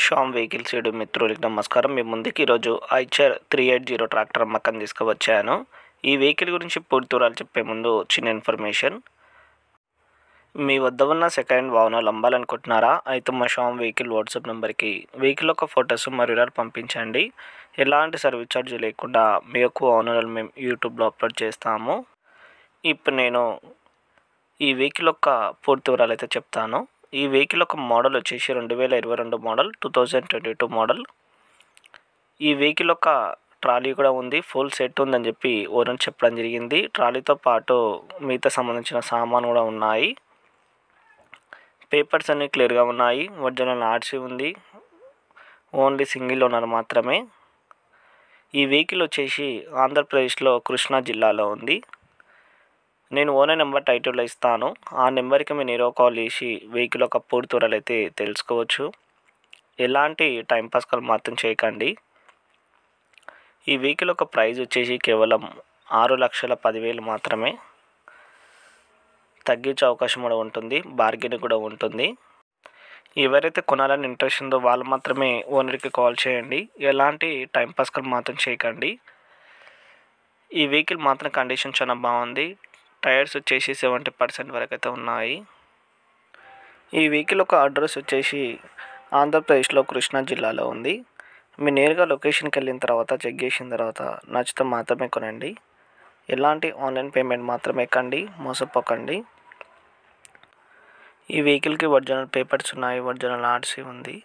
Shyam vehicles YouTube మిత్రులకి నమస్కారం. మీ ముందుకి ఈరోజు ఐచర్ 380 ట్రాక్టర్ అమ్మకం తీసుకువచ్చాను. ఈ వెహికల్ గురించి పూర్తి వివరాలు చెప్పే ముందు చిన్న ఇన్ఫర్మేషన్. మీ వద్ద ఉన్న సెకండ్ వాహనాలు అమ్మాలనుకుంటున్నారా? అయితే మా శ్యామ్ వెహికల్ వాట్సాప్ నెంబర్కి వెహికల్ యొక్క ఫొటోస్ మరియు వివరాలు పంపించండి. ఎలాంటి సర్వీస్ ఛార్జ్ లేకుండా మీ యొక్క వాహనాలను మేము యూట్యూబ్లో అప్లోడ్ చేస్తాము. ఇప్పుడు నేను ఈ వెహికల్ యొక్క పూర్తి వివరాలు అయితే చెప్తాను. ఈ వెహికల్ యొక్క మోడల్ వచ్చేసి 2022 మోడల్, 2022 మోడల్. ఈ వెహికల్ యొక్క ట్రాలీ కూడా ఉంది, ఫుల్ సెట్ ఉందని చెప్పి ఓనర్ చెప్పడం జరిగింది. ట్రాలీతో పాటు మిగతా సంబంధించిన సామాను కూడా ఉన్నాయి. పేపర్స్ అన్నీ క్లియర్గా ఉన్నాయి. ఒరిజినల్ ఆర్సీ ఉంది. ఓన్లీ సింగిల్ ఓనర్ మాత్రమే. ఈ వెహికల్ వచ్చేసి ఆంధ్రప్రదేశ్లో కృష్ణా జిల్లాలో ఉంది. నేను ఓనర్ నెంబర్ టైటిల్లో ఇస్తాను. ఆ నెంబర్కి మీరు నేరుగా కాల్ చేసి వెహికల్ యొక్క పూర్తి వివరాలు అయితే తెలుసుకోవచ్చు. ఎలాంటి టైంపాస్ కాల్ మాత్రం చేయకండి. ఈ వెహికల్ యొక్క ప్రైస్ వచ్చేసి కేవలం 6,10,000 మాత్రమే. తగ్గించే అవకాశం కూడా ఉంటుంది, బార్గెన్ కూడా ఉంటుంది. ఎవరైతే కొనాలని ఇంట్రెస్ట్ ఉందో వాళ్ళు మాత్రమే ఓనర్కి కాల్ చేయండి. ఎలాంటి టైంపాస్ కాల్ మాత్రం చేయకండి. ఈ వెహికల్ మాత్రం కండిషన్ చాలా బాగుంది. టైర్స్ వచ్చేసి 70% వరకు అయితే ఉన్నాయి. ఈ వెహికల్ యొక్క అడ్రస్ వచ్చేసి ఆంధ్రప్రదేశ్లో కృష్ణా జిల్లాలో ఉంది. మీరు నేరుగా లొకేషన్కి వెళ్ళిన తర్వాత చెక్ చేసిన తర్వాత నచ్చితే మాత్రమే కొనండి. ఎలాంటి ఆన్లైన్ పేమెంట్ మాత్రమే ఎక్కండి, మోసపోకండి. ఈ వెహికల్కి ఒరిజినల్ పేపర్స్ ఉన్నాయి, ఒరిజినల్ ఆర్సీ ఉంది.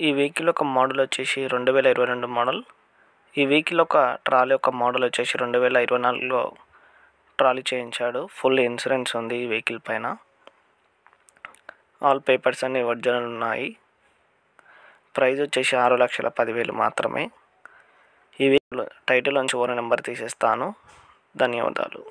ఈ వెహికల్ యొక్క మోడల్ వచ్చేసి 2022 మోడల్. ఈ వెహికల్ యొక్క ట్రాలీ యొక్క మోడల్ వచ్చేసి 2024లో ట్రాలీ చేయించాడు. ఫుల్ ఇన్సూరెన్స్ ఉంది ఈ వెహికల్ పైన. ఆల్ పేపర్స్ అన్నీ ఒరిజినల్ ఉన్నాయి. ప్రైస్ వచ్చేసి 6,10,000 మాత్రమే. ఈ వెహికల్ టైటిల్ నుంచి ఓనర్ నెంబర్ తీసేస్తాను. ధన్యవాదాలు.